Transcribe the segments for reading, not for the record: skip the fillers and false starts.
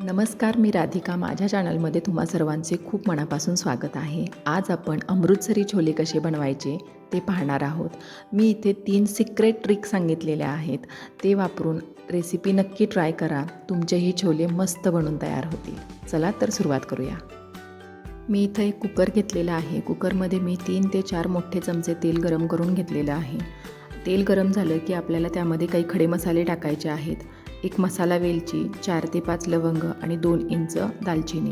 नमस्कार, मी राधिका. माझ्या चॅनलमध्ये तुम्हा सर्वांचे खूप मनापासून स्वागत आहे. आज आपण अमृतसरी छोले कसे बनवायचे ते पाहणार आहोत. मी इथे 3 सिक्रेट ट्रिक सांगितलेल्या आहेत. ते वापरून रेसिपी नक्की ट्राय करा. तुमचेही छोले मस्त बनून तयार होतील. चला तर सुरुवात करूया. मी इथं एक कुकर घेतलेला आहे. कुकरमध्ये मी 3 ते 4 मोठे चमचे तेल गरम करून घेतलेलं आहे. तेल गरम झालं की आपल्याला त्यामध्ये काही खडे मसाले टाकायचे आहेत. 1 मसाला वेलची, 4 ते 5 लवंग आणि 2 इंच दालचिनी.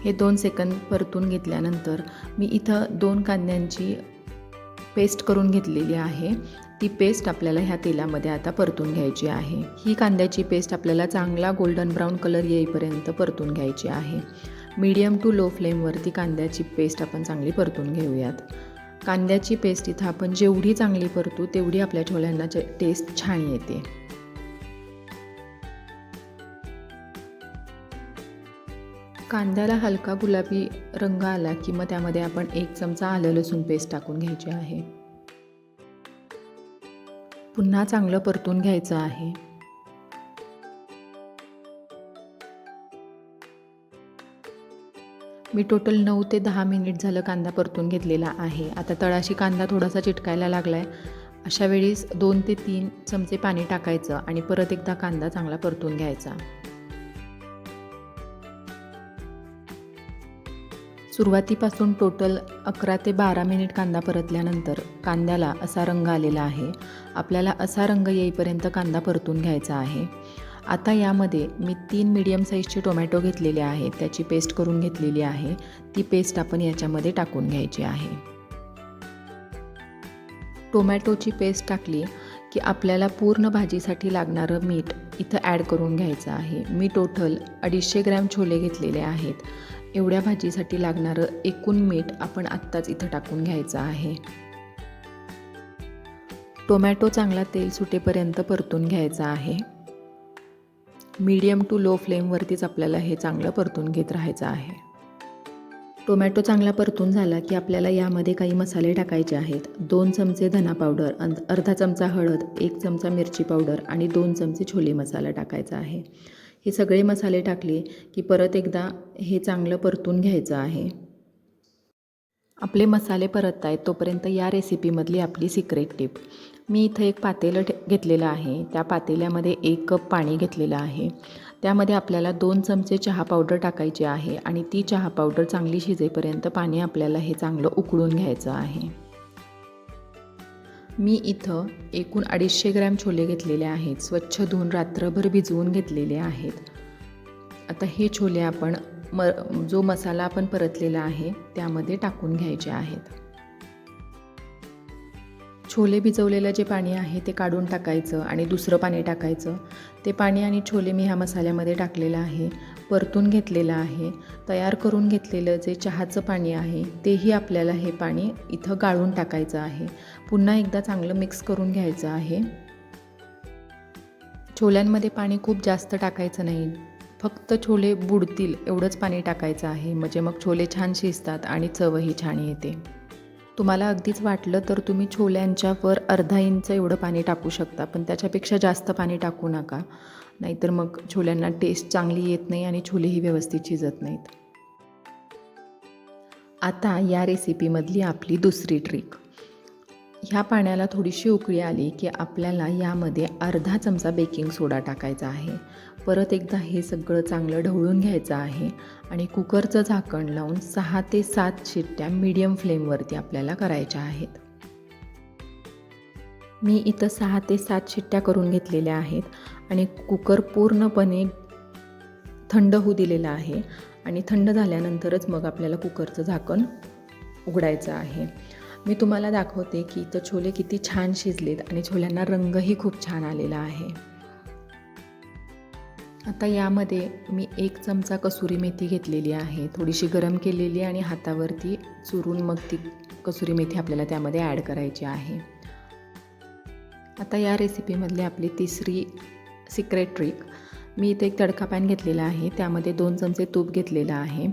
हे 2 सेकंद परतून घेतल्यानंतर मी इथं 2 कांद्यांची पेस्ट करून घेतलेली आहे. ती पेस्ट आपल्याला ह्या तेलामध्ये आता परतून घ्यायची आहे. ही कांद्याची पेस्ट आपल्याला चांगला गोल्डन ब्राऊन कलर येईपर्यंत परतून घ्यायची आहे. मीडियम टू लो फ्लेमवरती कांद्याची पेस्ट आपण चांगली परतून घेऊयात. कांद्याची पेस्ट इथं आपण जेवढी चांगली परतू तेवढी आपल्या छोल्यांना टेस्ट छान येते. कांद्याला हलका गुलाबी रंग आला की मग त्यामध्ये आपण 1 चमचा आलं लसूण पेस्ट टाकून घ्यायची आहे. पुन्हा चांगलं परतून घ्यायचं आहे. मी टोटल 9 ते 10 मिनिट झालं कांदा परतून घेतलेला आहे. आता तळाशी कांदा थोडासा चिटकायला लागला आहे. अशा वेळीस 2 ते 3 चमचे पाणी टाकायचं आणि परत एकदा कांदा चांगला परतून घ्यायचा. सुरुवातीपासून टोटल 11 ते 12 मिनिट कांदा परतल्यानंतर कांद्याला असा रंग आलेला आहे. आपल्याला असा रंग येईपर्यंत कांदा परतून घ्यायचा आहे. आता यामध्ये मी 3 मीडियम साईजचे टोमॅटो घेतलेले आहेत. त्याची पेस्ट करून घेतलेली आहे. ती पेस्ट आपण याच्यामध्ये टाकून घ्यायची आहे. टोमॅटोची पेस्ट टाकली की आपल्याला पूर्ण भाजीसाठी लागणारं मीठ इथं ॲड करून घ्यायचं आहे. मी टोटल 250 ग्रॅम छोले घेतलेले आहेत. एवढ्या भाजीसाठी लागणारं एकूण मीठ आपण आत्ताच इथं टाकून घ्यायचं आहे. टोमॅटो चांगला तेल सुटेपर्यंत परतून घ्यायचा आहे. मीडियम टू लो फ्लेमवरतीच आपल्याला हे चांगलं परतून घेत राहायचं आहे. टोमॅटो चांगला परतून झाला की आपल्याला यामध्ये काही मसाले टाकायचे आहेत. 2 चमचे धना पावडर, अर्धा चमचा हळद, 1 चमचा मिरची पावडर आणि 2 चमचे छोले मसाला टाकायचा आहे. हे सगळे मसाले टाकले की परत एकदा हे चांगलं परतून घ्यायचं आहे. आपले मसाले परतत आहेत तोपर्यंत या रेसिपीमधली आपली सिक्रेट टिप. मी इथं एक पातेलं घेतलेलं आहे. त्या पातेल्यामध्ये 1 कप पाणी घेतलेलं आहे. त्यामध्ये आपल्याला 2 चमचे चहा पावडर टाकायची आहे आणि ती चहा पावडर चांगली शिजेपर्यंत पाणी आपल्याला हे चांगलं उकळून घ्यायचं आहे. मी इथं एकूण 250 ग्रॅम छोले घेतलेले आहेत. स्वच्छ धुवून रात्रभर भिजवून घेतलेले आहेत. आता हे छोले आपण जो मसाला आपण परतलेला आहे त्यामध्ये टाकून घ्यायचे आहेत. छोले भिजवलेलं जे पाणी आहे ते काढून टाकायचं आणि दुसरं पाणी टाकायचं. ते पाणी आणि छोले मी ह्या मसाल्यामध्ये टाकलेलं आहे. परतून घेतलेलं आहे. तयार करून घेतलेलं जे चहाचं पाणी आहे तेही आपल्याला हे पाणी इथं गाळून टाकायचं आहे. पुन्हा एकदा चांगलं मिक्स करून घ्यायचं आहे. छोल्यांमध्ये पाणी खूप जास्त टाकायचं नाही. फक्त छोले बुडतील एवढंच पाणी टाकायचं आहे. म्हणजे मग छोले छान शिजतात आणि चवही छान येते. तुम्हाला अगदीच वाटलं तर तुम्ही छोल्यांच्या वर अर्धा इंच एवढं पाणी टाकू शकता, पण त्याच्यापेक्षा जास्त पाणी टाकू नका. नाहीतर मग छोल्यांना टेस्ट चांगली येत नाही आणि छोलेही व्यवस्थित शिजत नाहीत. आता या रेसिपीमधली आपली दुसरी ट्रिक. ह्या पाण्याला थोडीशी उकळी आली की आपल्याला यामध्ये अर्धा चमचा बेकिंग सोडा टाकायचा आहे. परत एकदा हे सगळं चांगलं ढवळून घ्यायचं आहे आणि कुकरचं झाकण लावून 6 ते 7 शिट्ट्या मीडियम फ्लेमवरती आपल्याला करायच्या आहेत. मी इथं 6 ते 7 शिट्ट्या करून घेतलेल्या आहेत आणि कुकर पूर्णपणे थंड होऊ दिलेला आहे आणि थंड झाल्यानंतरच मग आपल्याला कुकरचं झाकण उघडायचं आहे. मी तुम्हाला दाखवते की इथं छोले किती छान शिजलेत आणि छोल्यांना रंगही खूप छान आलेला आहे. आता यामध्ये मी 1 चमचा कसुरी मेथी घेतलेली आहे. थोडीशी गरम केलेली आणि हातावरती चुरून मग ती कसुरी मेथी आपल्याला त्यामध्ये ॲड करायची आहे. आता या रेसिपीमधली आपली तिसरी सिक्रेट ट्रिक. मी इथे एक तडका पॅन घेतलेला आहे. त्यामध्ये 2 चमचे तूप घेतलेलं आहे.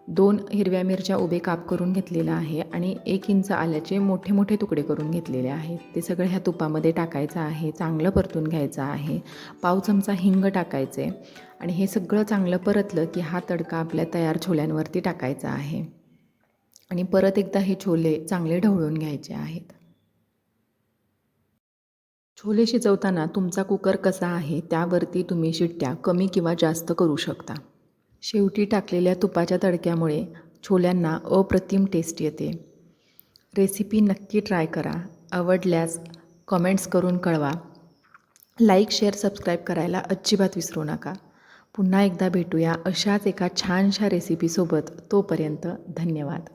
2 हिरव्या मिरच्या उभे काप करून घेतलेला आहे आणि 1 इंच आल्याचे मोठे मोठे तुकडे करून घेतलेले आहेत. ते सगळं ह्या तुपामध्ये टाकायचं आहे, चांगलं परतून घ्यायचं आहे. पाव चमचा हिंग टाकायचे आणि हे सगळं चांगलं परतलं की हा तडका आपल्या तयार छोल्यांवरती टाकायचा आहे आणि परत एकदा हे छोले चांगले ढवळून घ्यायचे आहेत. छोले शिजवताना तुमचा कुकर कसा आहे त्यावरती तुम्ही शिट्ट्या कमी किंवा जास्त करू शकता. शेवटी टाकलेल्या तुपाच्या तडक्यामुळे छोल्यांना अप्रतिम टेस्ट येते. रेसिपी नक्की ट्राय करा. आवडल्यास कमेंट्स करून कळवा. लाईक, शेअर, सबस्क्राईब करायला अजिबात विसरू नका. पुन्हा एकदा भेटूया अशाच एका छानशा रेसिपीसोबत. तोपर्यंत धन्यवाद.